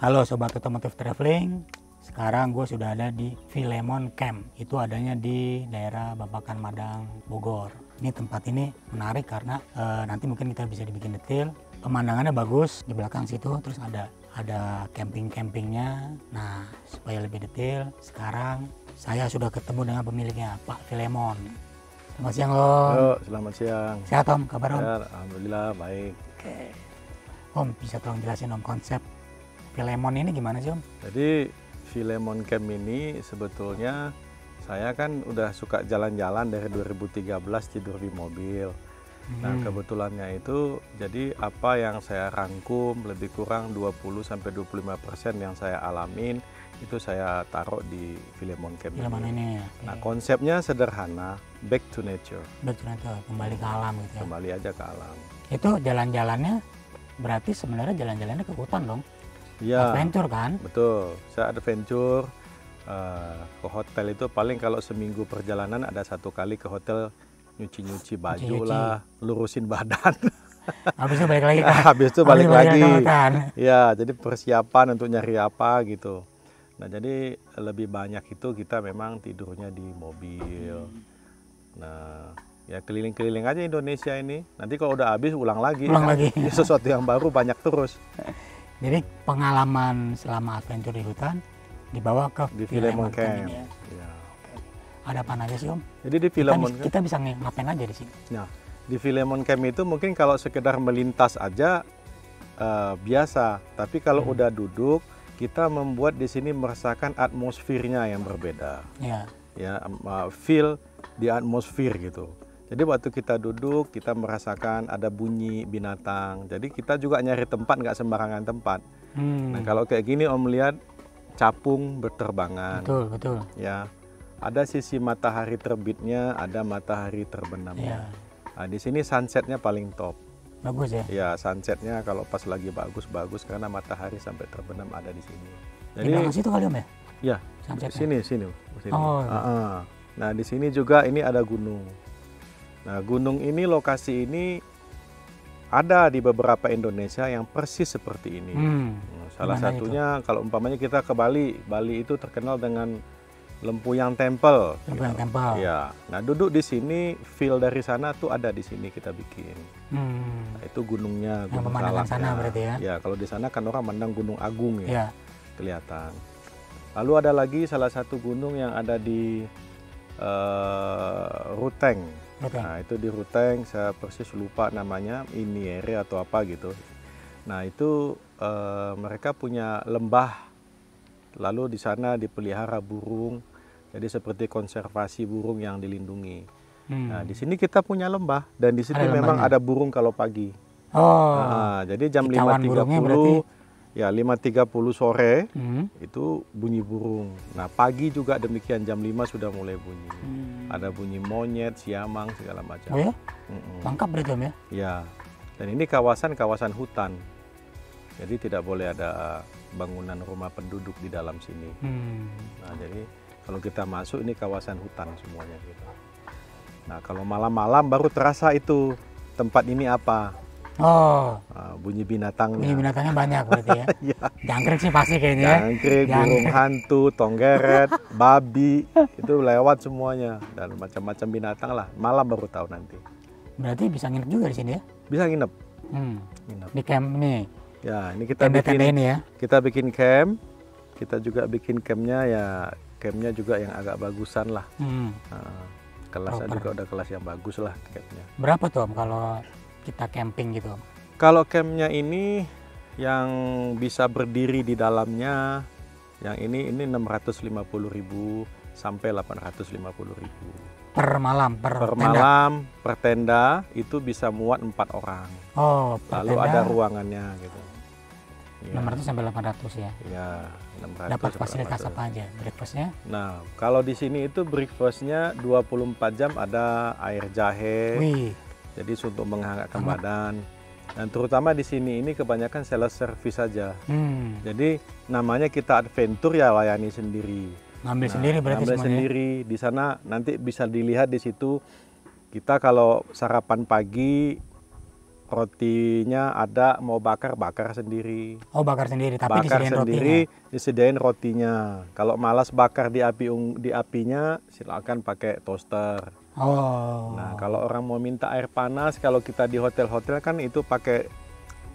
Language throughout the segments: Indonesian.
Halo Sobat Otomotif Traveling, sekarang gue sudah ada di Philemon Camp. Itu adanya di daerah Babakan Madang, Bogor. Ini tempat ini menarik karena nanti mungkin kita bisa dibikin detail. Pemandangannya bagus di belakang situ, terus ada camping-campingnya. Nah, supaya lebih detail, sekarang saya sudah ketemu dengan pemiliknya, Pak Philemon. Selamat siang, Om. Halo, selamat siang. Sehat, Om? Kabar, Om? Ya, alhamdulillah baik. Oke. Om, bisa tolong jelasin, Om, konsep Philemon ini gimana sih, Om? Jadi Philemon Camp ini sebetulnya saya kan udah suka jalan-jalan dari 2013 tidur di mobil. Nah, kebetulannya itu jadi apa yang saya rangkum lebih kurang 20-25% yang saya alamin itu saya taruh di Philemon Camp Philemon ini. Nah, konsepnya sederhana, back to nature. Back to nature, kembali ke alam gitu ya. Kembali aja ke alam. Itu jalan-jalannya berarti sebenarnya jalan-jalannya ke hutan dong? Ya, adventure kan? Betul, saya adventure ke hotel itu paling kalau seminggu perjalanan ada 1 kali ke hotel nyuci-nyuci baju lah, lurusin badan. Habis itu balik lagi kan? Habis itu balik lagi. Kan? Ya, jadi persiapan untuk nyari apa gitu. Nah, jadi lebih banyak itu kita memang tidurnya di mobil. Nah, ya keliling-keliling aja Indonesia ini. Nanti kalau udah habis ulang lagi. Ulang lagi. Sesuatu yang baru banyak terus. Jadi pengalaman selama adventure di hutan dibawa ke Di Philemon Camp. ini ya. Ya. Ada apa aja sih, Om? Jadi di Philemon Camp. Kita bisa ngapain aja di sini? Nah, di Philemon Camp itu mungkin kalau sekedar melintas aja biasa. Tapi kalau udah duduk, kita membuat di sini merasakan atmosfernya yang berbeda. Ya. Ya, feel di atmosfer gitu. Jadi waktu kita duduk, kita merasakan ada bunyi binatang. Jadi kita juga nyari tempat, nggak sembarangan tempat. Nah, kalau kayak gini Om lihat capung berterbangan. Betul, betul. Ya, ada sisi matahari terbitnya, ada matahari terbenamnya. Nah, di sini sunsetnya paling top. Bagus ya? Ya, sunsetnya kalau pas lagi bagus karena matahari sampai terbenam ada di sini. Jadi di situ kali, Om ya? Ya, sunsetnya? sini. Oh. Nah, di sini juga ini ada gunung. Nah, gunung ini, lokasi ini ada di beberapa Indonesia yang persis seperti ini. Nah, salah satunya itu? Kalau umpamanya kita ke Bali, Bali itu terkenal dengan Lempuyang Temple. Lempuyang Temple. Ya, nah duduk di sini, feel dari sana tuh ada di sini kita bikin. Nah, itu gunungnya, Gunung Salak. Sana berarti ya? Ya, kalau di sana kan orang mandang Gunung Agung ya, kelihatan. Lalu ada lagi salah satu gunung yang ada di Ruteng. Nah, itu di Ruteng, saya persis lupa namanya, Iniere atau apa gitu. Nah, itu mereka punya lembah, lalu di sana dipelihara burung, jadi seperti konservasi burung yang dilindungi. Nah, di sini kita punya lembah, dan di sini memang ada burung kalau pagi. Nah, jadi jam 5.30, ya 5.30 sore, itu bunyi burung. Nah, pagi juga demikian, jam 5 sudah mulai bunyi. Ada bunyi monyet, siamang, segala macam. Oh ya? Lengkap berarti, Om ya? Ya, dan ini kawasan hutan. Jadi tidak boleh ada bangunan rumah penduduk di dalam sini. Nah, jadi kalau kita masuk ini kawasan hutan semuanya gitu. Nah, kalau malam-malam baru terasa itu tempat ini apa. Bunyi binatangnya. Bunyi binatangnya banyak berarti ya? Ya. Jangkrik sih pasti kayaknya ya? Jangkrik, burung hantu, tonggeret, babi, itu lewat semuanya. Dan macam-macam binatang lah. Malam baru tahu nanti. Berarti bisa nginep juga di sini ya? Bisa nginep. Nginep. Di camp ini? Ya, ini kita bikin ini ya? Kita bikin camp. Kita juga bikin campnya ya, campnya juga yang agak bagusan lah. Kelasnya juga udah kelas yang bagus lah campnya. Berapa tuh Om kalau kita camping gitu? Kalau campnya ini yang bisa berdiri di dalamnya, yang ini 650.000 sampai 850.000 per malam, malam per tenda itu bisa muat 4 orang. Lalu tenda, ada ruangannya gitu. 600 sampai 800 ya? Ya, 600. Dapat fasilitas apa aja breakfastnya? Nah, kalau di sini itu breakfastnya 24 jam ada air jahe. Jadi untuk menghangatkan badan. Dan terutama di sini ini kebanyakan self service saja. Jadi namanya kita adventure ya, layani sendiri. Ngambil sendiri berarti ngambil semuanya? Sendiri. Di sana nanti bisa dilihat di situ. Kita kalau sarapan pagi rotinya ada, mau bakar sendiri. Oh, bakar sendiri, tapi Bakar disediain sendiri, rotinya. disediain rotinya. Kalau malas bakar di apinya, silakan pakai toaster. Oh. Nah, kalau orang mau minta air panas, kalau kita di hotel-hotel kan itu pakai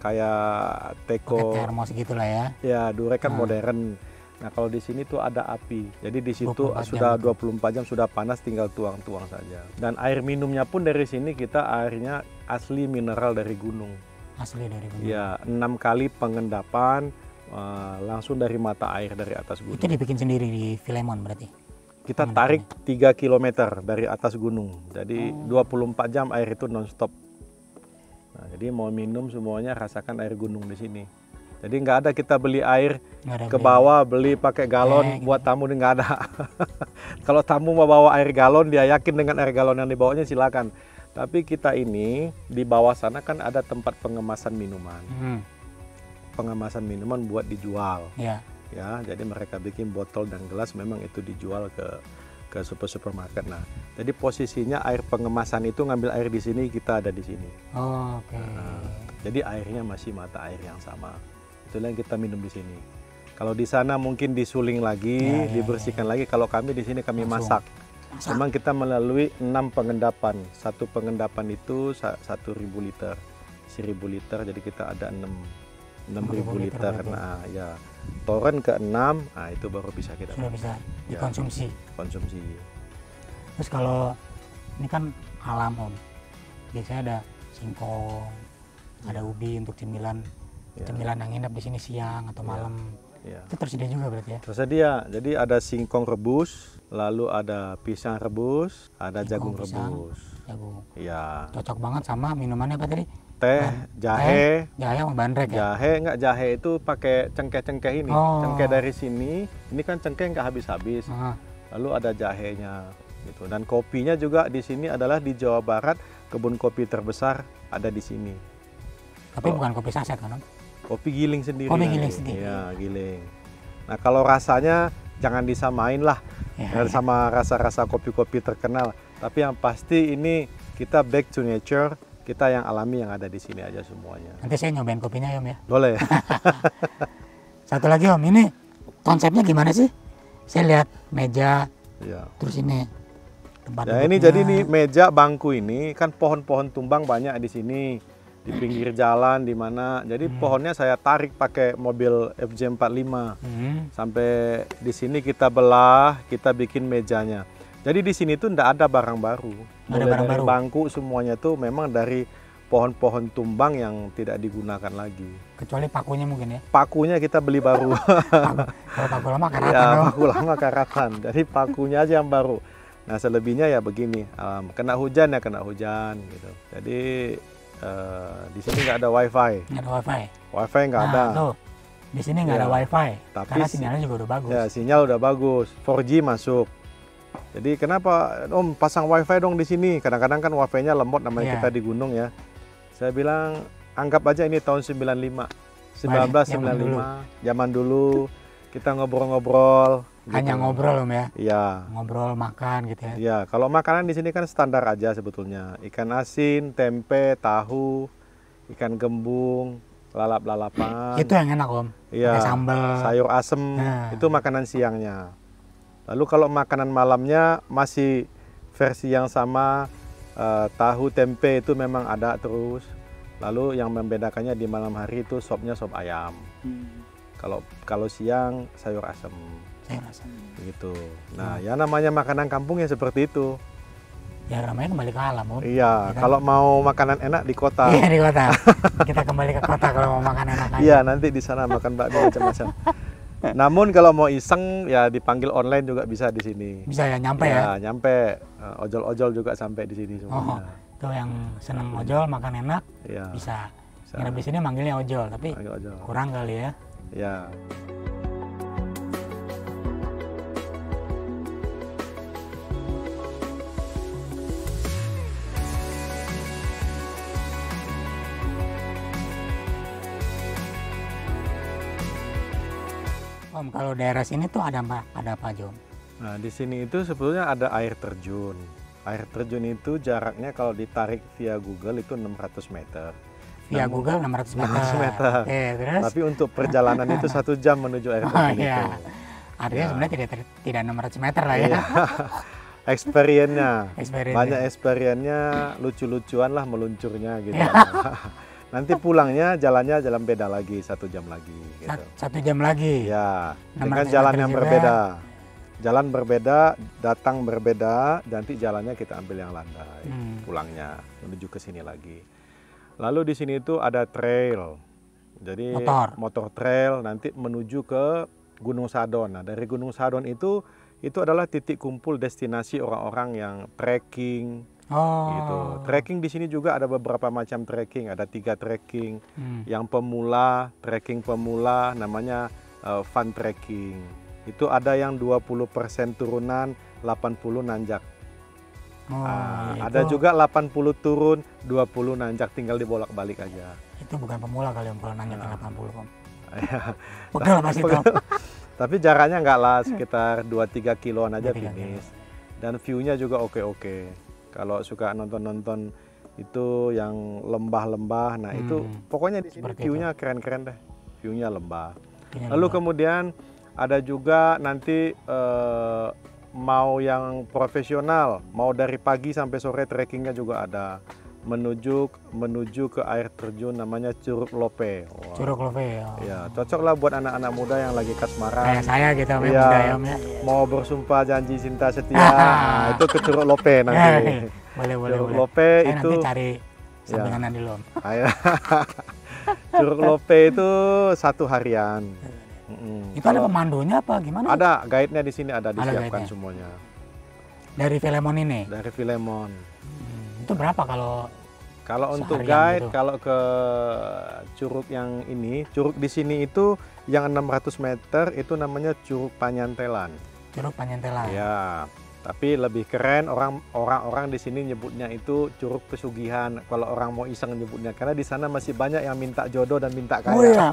kayak teko. Pakai termos gitulah ya. Ya, Durek kan modern. Nah, kalau di sini tuh ada api. Jadi di situ 24 sudah jam 24 jam sudah panas, tinggal tuang-tuang saja. Dan air minumnya pun dari sini kita airnya asli mineral dari gunung. Asli dari gunung. Ya, 6 kali pengendapan langsung dari mata air dari atas gunung. Itu dibikin sendiri di Filemon berarti? Kita tarik 3 km dari atas gunung. Jadi 24 jam air itu non-stop. Nah, jadi mau minum semuanya rasakan air gunung di sini. Jadi nggak ada kita beli air ke bawah, beli pakai galon buat tamu, nggak ada. Kalau tamu mau bawa air galon, dia yakin dengan air galon yang dibawanya silakan. Tapi kita ini di bawah sana kan ada tempat pengemasan minuman. Pengemasan minuman buat dijual. Ya, jadi mereka bikin botol dan gelas, memang itu dijual ke supermarket. Nah, jadi posisinya air pengemasan itu ngambil air di sini, kita ada di sini. Oh, oke. Nah, jadi airnya masih mata air yang sama. Itulah yang kita minum di sini. Kalau di sana mungkin disuling lagi, dibersihkan lagi. Kalau kami di sini kami masak. Memang kita melalui 6 pengendapan. Satu pengendapan itu 1.000 liter, 1.000 liter. Jadi kita ada 6.000 liter. Nah, ya toren ke-6, nah itu baru bisa kita. Sudah bisa dikonsumsi. Konsumsi. Terus kalau ini kan alam Om, biasanya ada singkong, ada ubi untuk cemilan. Cemilan yang nginep di sini siang atau malam. Itu tersedia juga berarti ya? Tersedia. Jadi ada singkong rebus, lalu ada pisang rebus, ada jagung rebus. Jagung. Ya. Cocok banget sama minumannya apa tadi? Teh, jahe. Jahe sama bandrek ya? Jahe itu pakai cengkeh-cengkeh ini. Cengkeh dari sini, ini kan cengkeh nggak habis-habis. Lalu ada jahenya gitu. Dan kopinya juga di sini adalah di Jawa Barat, kebun kopi terbesar ada di sini. Tapi bukan kopi saset kan Om? Kopi giling sendiri. Kopi giling sendiri. Iya, giling. Nah, kalau rasanya jangan disamain lah sama rasa-rasa kopi-kopi terkenal. Tapi yang pasti ini kita back to nature, kita yang alami yang ada di sini aja semuanya. Nanti saya nyobain kopinya ya Om ya? Boleh. Satu lagi Om, ini konsepnya gimana sih? Saya lihat meja, terus ini tempat duduknya. Ini jadi nih meja, bangku ini kan pohon-pohon tumbang banyak di sini. Di pinggir jalan di mana, jadi pohonnya saya tarik pakai mobil FJ45 sampai di sini kita belah, kita bikin mejanya. Jadi di sini tuh enggak ada barang baru, dari bangku semuanya tuh memang dari pohon-pohon tumbang yang tidak digunakan lagi. Kecuali pakunya mungkin ya? Pakunya kita beli baru. Kalau paku lama karatan. Ya, paku lama karatan, jadi pakunya aja yang baru. Nah, selebihnya ya begini, kena hujan ya kena hujan gitu. Jadi di sini nggak ada wifi. Nggak ada wifi. Wifi nggak ada. Tuh, di sini nggak ada wifi. Tapi karena sinyalnya juga udah bagus. Ya, sinyal udah bagus. 4G masuk. Jadi kenapa Om pasang wifi dong di sini? Kadang-kadang kan wifi-nya lemot, namanya kita di gunung ya. Saya bilang anggap aja ini tahun 95, 1995, zaman dulu kita ngobrol-ngobrol. Hanya ngobrol Om ya? Iya. Ngobrol, makan gitu ya? Iya, kalau makanan di sini kan standar aja sebetulnya. Ikan asin, tempe, tahu, ikan gembung, lalap-lalapan. Itu yang enak Om? Iya, sambal. sayur asem, itu makanan siangnya. Lalu kalau makanan malamnya masih versi yang sama, tahu, tempe itu memang ada terus. Lalu yang membedakannya di malam hari itu sopnya sop ayam. Kalau siang sayur asem. Gitu. Nah, ya namanya makanan kampung ya seperti itu. Ya namanya kembali ke alam Om. Iya, kalau mau makanan enak di kota. Iya di kota. Kita kembali ke kota kalau mau makan enak aja. Iya, nanti di sana makan bakmi macam-macam. Namun kalau mau iseng ya dipanggil online juga bisa di sini. Bisa ya, nyampe ya? Ya, nyampe. Ojol-ojol juga sampai di sini semuanya. Tuh yang seneng ojol makan enak bisa. Nginep di sini manggilnya ojol, tapi kurang kali ya. Ya. Om, kalau daerah sini tuh ada apa aja Om? Nah, di sini itu sebetulnya ada air terjun. Air terjun itu jaraknya kalau ditarik via Google itu 600 meter. via Google 600 meter. 600 meter. Oke, terus? Tapi untuk perjalanan itu 1 jam menuju air terjun Iya. itu. Artinya Ya. sebenarnya tidak 600 meter lah ya. Iya. Experience-nya. Experience-nya. Banyak experience-nya, lucu-lucuan lah meluncurnya gitu. Nanti pulangnya jalannya jalan beda lagi, 1 jam lagi gitu. 1 jam lagi. Ya, 600 dengan jalan meter yang juga. berbeda. Jalan berbeda, datang berbeda, nanti jalannya kita ambil yang landai. Pulangnya menuju ke sini lagi. Lalu di sini itu ada trail. Jadi motor trail nanti menuju ke Gunung Sadon. Nah, dari Gunung Sadon itu adalah titik kumpul destinasi orang-orang yang trekking. Gitu. Trekking di sini juga ada beberapa macam trekking, ada 3 trekking. Yang pemula, trekking pemula namanya fun trekking. Itu ada yang 20% turunan, 80 nanjak. Ada juga 80 turun, 20 nanjak, tinggal dibolak-balik aja. Itu bukan pemula kali kalau nanjak 80, Om. Pegel pasti itu. Tapi jaraknya enggak lah, sekitar 2-3 kiloan aja finish. Dan view-nya juga oke-oke. Kalau suka nonton-nonton itu yang lembah-lembah, nah itu pokoknya di sini view-nya keren-keren deh. View-nya lembah. Lalu kemudian ada juga nanti mau yang profesional, mau dari pagi sampai sore trekkingnya juga ada. Menuju ke air terjun namanya Curug Lope. Wow. Curug Lope ya. Ya, cocok lah buat anak-anak muda yang lagi kasmaran. Kayak saya gitu, ya, muda ya, Om ya. Mau bersumpah janji cinta setia, nah, itu ke Curug Lope nanti. Boleh. Curug Lope saya itu nanti cari sampingan dulu, Om. Curug Lope itu 1 harian. Itu ada pemandunya apa gimana? Ada, guide-nya di sini ada disiapkan semuanya. Dari Filemon ini? Dari Filemon. Itu berapa kalau untuk guide, gitu? Kalau ke curug yang ini, curug di sini itu yang 600 meter itu namanya Curug Panyantelan. Curug Panyantelan. Ya, tapi lebih keren orang-orang di sini nyebutnya itu Curug Pesugihan. Kalau orang mau iseng nyebutnya, karena di sana masih banyak yang minta jodoh dan minta kaya. Oh iya,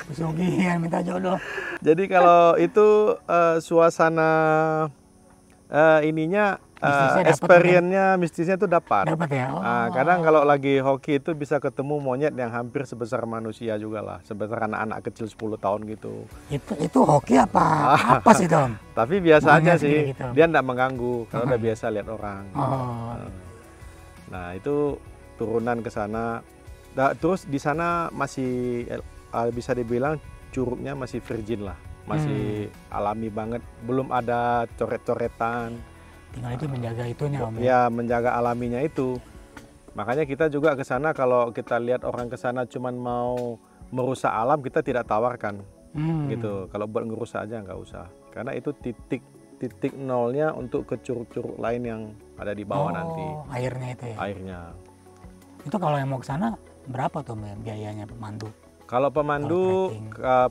pesugihan minta jodoh. Jadi kalau itu suasana ininya experience-nya, mistisnya itu dapat. Dapat ya. Kadang kalau lagi hoki itu bisa ketemu monyet yang hampir sebesar manusia juga lah, sebesar anak-anak kecil 10 tahun gitu. Itu hoki apa sih, Tom? Tapi biasa aja sih, gitu. dia enggak mengganggu karena udah biasa lihat orang. Nah, itu turunan ke sana. Nah, terus di sana masih bisa dibilang curugnya masih virgin lah, masih alami banget, belum ada coret-coretan. Tinggal itu menjaga itunya, Om. Ya, menjaga alaminya itu. Makanya kita juga ke sana, kalau kita lihat orang ke sana cuman mau merusak alam, kita tidak tawarkan. Gitu. Kalau buat ngerusak aja nggak usah. Karena itu titik nolnya untuk ke curug-curug lain yang ada di bawah nanti. Airnya itu ya. Airnya. Itu kalau yang mau ke sana berapa tuh biayanya pemandu? Kalau pemandu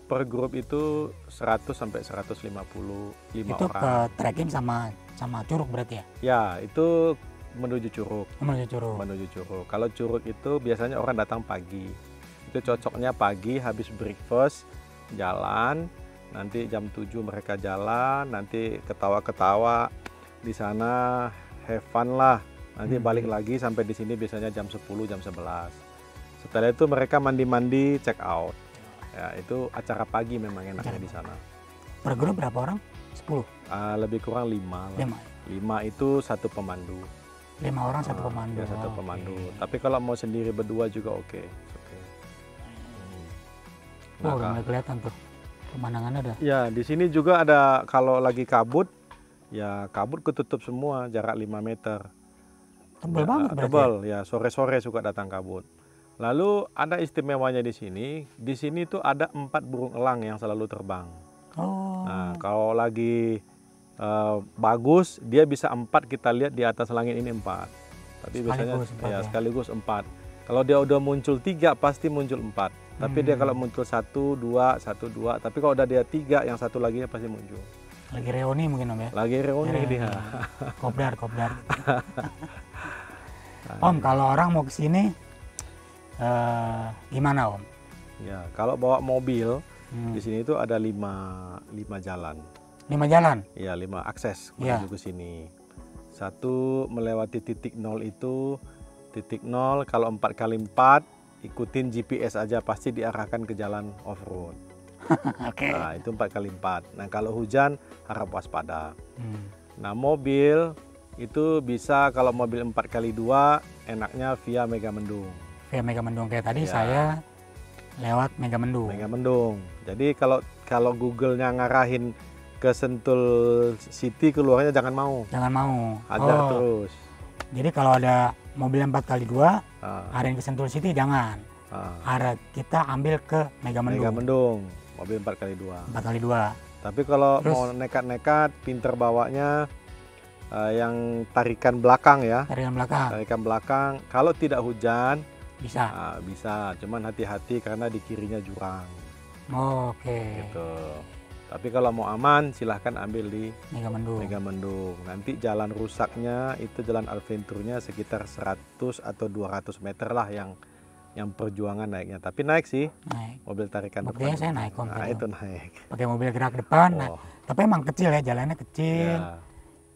per grup itu 100 sampai 150 5 itu orang. Ke trekking sama curug berarti ya? Ya, itu menuju curug. Menuju curug. Kalau curug itu biasanya orang datang pagi. Itu cocoknya pagi habis breakfast jalan, nanti jam 7 mereka jalan, nanti ketawa-ketawa di sana, have fun lah. Nanti balik lagi sampai di sini biasanya jam 10, jam 11. Setelah itu mereka mandi-mandi, check out. Ya, itu acara pagi memang enaknya di sana. Per grup berapa orang? 10? Lebih kurang 5. 5 itu 1 pemandu. 5 orang 1 pemandu. Ya, 1 pemandu. Tapi kalau mau sendiri berdua juga oke. Udah mulai kelihatan tuh pemandangannya ada. Ya, di sini juga ada, kalau lagi kabut, ya kabut ketutup semua, jarak 5 meter. Tebal banget berarti. Tebal, ya sore-sore suka datang kabut. Lalu ada istimewanya di sini tuh ada 4 burung elang yang selalu terbang. Nah, kalau lagi bagus, dia bisa 4 kita lihat di atas langit ini 4. Tapi biasanya sekaligus 4. Kalau dia udah muncul 3, pasti muncul 4. Tapi dia kalau muncul 1, 2, 1, 2. Tapi kalau udah dia 3, yang satu laginya pasti muncul. Lagi reuni mungkin, Om ya? Lagi reuni dia. Kopdar. Om, kalau orang mau ke sini gimana, Om? Ya, kalau bawa mobil di sini itu ada 5 jalan. 5 jalan? Iya, 5 akses menuju ke sini. 1 melewati titik 0 itu, titik 0 kalau 4x4 ikutin GPS aja, pasti diarahkan ke jalan off-road. Oke. Nah, itu 4x4. Nah, kalau hujan harap waspada. Nah, mobil itu bisa, kalau mobil 4x2 enaknya via Megamendung. Via Megamendung kayak tadi Ya. saya lewat Megamendung. Megamendung. Jadi kalau Google-nya ngarahin ke Sentul City, keluarnya jangan mau. Jangan mau. Hajar terus. Jadi kalau ada mobil 4x2 arahin ke Sentul City jangan. Arah kita ambil ke Megamendung. Megamendung, mobil 4x2. 4x2. Tapi kalau mau nekat-nekat, pinter bawanya yang tarikan belakang ya. Tarikan belakang. Tarikan belakang. Kalau tidak hujan Bisa. bisa, cuman hati-hati karena di kirinya jurang. Oke. Gitu. Tapi kalau mau aman silahkan ambil di Megamendung. Megamendung. Nanti jalan rusaknya itu jalan adventure-nya sekitar 100 atau 200 meter lah yang perjuangan naiknya. Tapi naik sih. Naik. Mobil tarikan Buktinya depan. saya naik komplit. Nah, itu naik. Pakai mobil gerak depan. Oh. Nah, tapi emang kecil ya, jalannya kecil. Ya.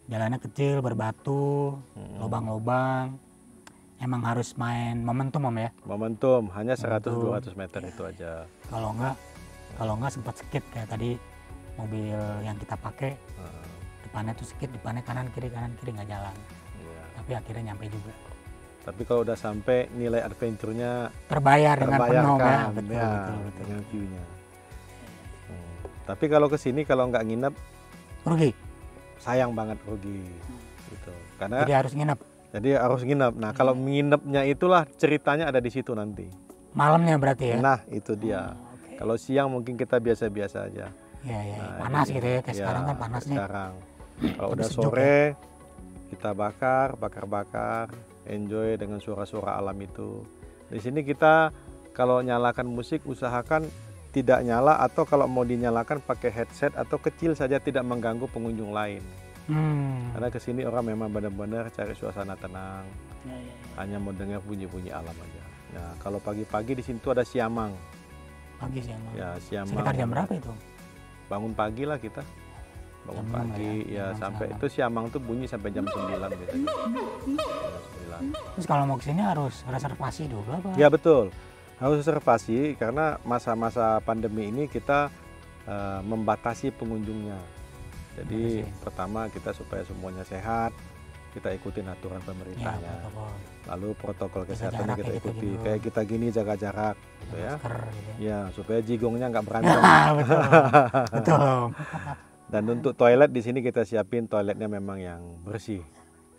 Jalannya kecil, berbatu, lubang-lubang. Emang harus main momentum Om ya. Momentum hanya 100-200 meter itu aja. Kalau enggak sempat skid kayak tadi mobil yang kita pakai. Depannya tuh skid, depannya kanan kiri nggak jalan. Ya. Tapi akhirnya nyampe juga. Tapi kalau udah sampai nilai adventure-nya Terbayar dengan penuh ya. Betul, ya, betul. dengan view-nya. Tapi kalau ke sini kalau nggak nginep Rugi. sayang banget, rugi. Gitu. Karena Jadi harus nginep. Nah, kalau nginepnya itulah ceritanya ada di situ nanti. Malamnya berarti ya. Nah, itu dia. Okay. Kalau siang mungkin kita biasa-biasa aja. Iya, Nah, panas gitu ya. Kayak ya, sekarang kan panas nih. Sekarang. Kalau udah sejuk sore kita bakar, enjoy dengan suara-suara alam itu. Di sini kita kalau nyalakan musik usahakan tidak nyala, atau kalau mau dinyalakan pakai headset atau kecil saja, tidak mengganggu pengunjung lain. Karena kesini orang memang benar-benar cari suasana tenang, hanya mau dengar bunyi-bunyi alam aja. Nah, kalau pagi-pagi di sini tuh ada siamang. Pagi siamang. Ya, siamang. Sekitar jam berapa itu? Bangun pagi lah kita. Bangun Jam pagi ya sampai itu siamang tuh bunyi sampai jam 9 biasanya. Jam 9. Terus kalau mau kesini harus reservasi dulu apa? Ya betul, harus reservasi karena masa-masa pandemi ini kita membatasi pengunjungnya. Jadi pertama kita supaya semuanya sehat, kita ikutin aturan pemerintahnya. Ya, Lalu protokol kesehatannya kita ikuti. Gitu. Kayak kita gini jaga jarak, gitu ya. Masker, gitu. Ya supaya jigongnya nggak berantem. Betul. Betul. Dan untuk toilet di sini kita siapin toiletnya memang yang bersih.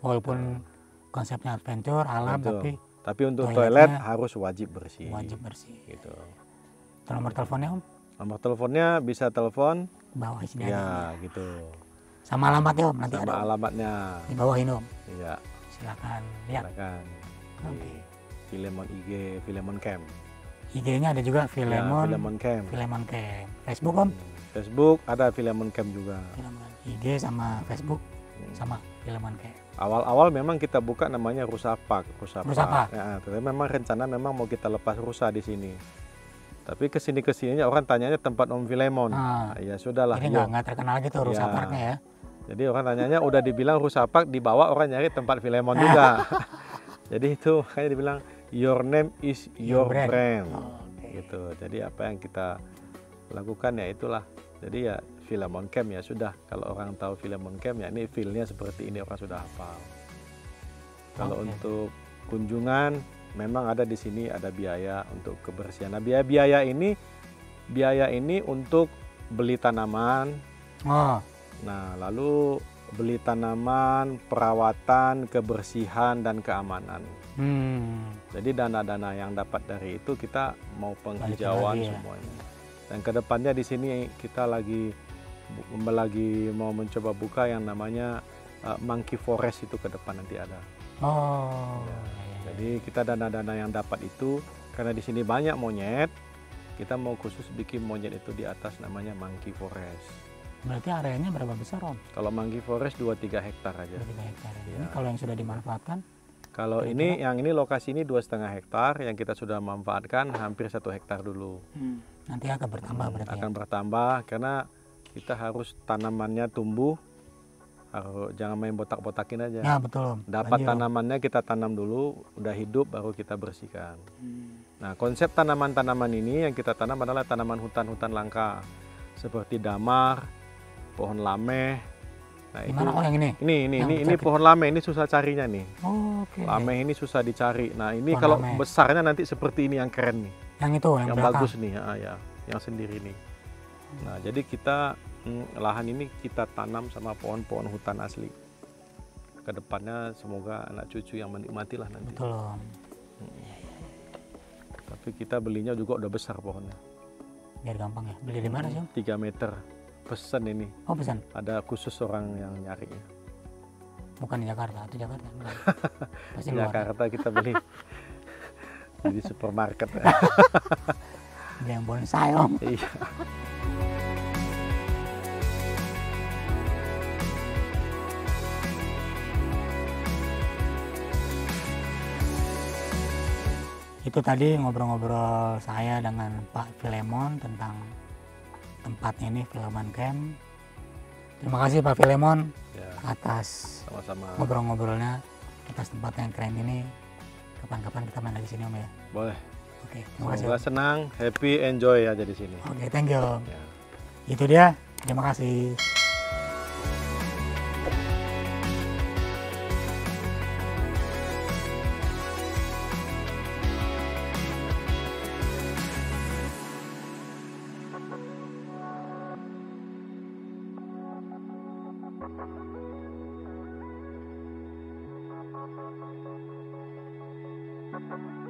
Walaupun konsepnya adventure alam, Betul. Tapi untuk toiletnya toilet harus wajib bersih. Wajib bersih. Gitu. Nomor teleponnya Om? Nomor teleponnya bisa telepon. Bawah sini. Ya, gitu. Sama alamatnya Om, nanti sama ada. alamatnya. Di bawah ini Om. Iya. Silakan lihat. Silakan. Oke. Filemon IG, Filemon Camp. IG-nya ada juga Filemon. Ya, Filemon Camp. Filemon Camp. Facebook Om? Facebook ada Filemon Camp juga. Filemon. IG sama Facebook sama Filemon Camp. Awal-awal memang kita buka namanya Rusa Park. Rusa Park. Ya, tapi memang rencana memang mau kita lepas rusa di sini. Tapi kesininya orang tanyanya tempat Om Filemon. Ya sudahlah. Ini nggak terkenal gitu Rusa Parknya ya. Jadi orang tanyanya udah dibilang Rusa Park, dibawa orang nyari tempat Filemon juga. Jadi itu kayak dibilang your name is your brand. Gitu. Jadi apa yang kita lakukan ya itulah. Jadi ya Filemon Camp ya sudah. Kalau orang tahu Filemon Camp ya ini feel-nya seperti ini, orang sudah hafal. Kalau untuk kunjungan memang ada di sini ada biaya untuk kebersihan. Nah, biaya ini untuk beli tanaman. Nah, lalu beli tanaman, perawatan, kebersihan dan keamanan. Jadi dana-dana yang dapat dari itu kita mau penghijauan semuanya. Dan kedepannya di sini kita lagi mau mencoba buka yang namanya Monkey Forest, itu ke depan nanti ada. Jadi kita dana-dana yang dapat itu karena di sini banyak monyet, kita mau khusus bikin monyet itu di atas namanya Monkey Forest. Berarti areanya berapa besar Om? Kalau Monkey Forest 2-3 hektar aja. 2-3 hektar. Ya. Ini kalau yang sudah dimanfaatkan? Kalau yang ini lokasi ini 2,5 hektar, yang kita sudah manfaatkan hampir 1 hektar dulu. Nanti akan bertambah berarti. Akan bertambah karena kita harus tanamannya tumbuh. Jangan main botak-botakin aja. Ya betul. Dapat tanamannya kita tanam dulu, udah hidup baru kita bersihkan. Nah, konsep tanaman-tanaman ini yang kita tanam adalah tanaman hutan-hutan langka seperti damar, pohon lameh. Nah, Gimana? Oh, yang ini? Ini pohon lameh, ini susah carinya nih. Oh, oke. Lameh ini susah dicari. Nah, ini Pohon kalau lameh. besarnya nanti seperti ini yang keren nih. Yang itu, yang bagus nih, ya, yang sendiri nih. Nah, jadi kita lahan ini kita tanam sama pohon-pohon hutan asli. Kedepannya semoga anak cucu yang menikmati lah nanti. Betul, Om. Tapi kita belinya juga udah besar pohonnya. Biar gampang ya. Beli di mana sih, Om? 3 meter. Pesen ini. Oh, pesan. Ada khusus orang yang nyari. Bukan di Jakarta, atau Jakarta? Bukan. Pasti luar. Jakarta kita beli di supermarket. Beli yang bonsai, Om. Iya. Itu tadi ngobrol-ngobrol saya dengan Pak Filemon tentang tempatnya ini, Filemon Camp. Terima kasih Pak Filemon Ya, atas sama-sama. ngobrol-ngobrolnya, atas tempat yang keren ini. Kapan-kapan kita main lagi sini, Om ya. Boleh. Oke, terima kasih. Semoga Om. senang, happy, enjoy aja di sini. Oke, thank you, Om. Ya. Itu dia. Terima kasih. Thank you.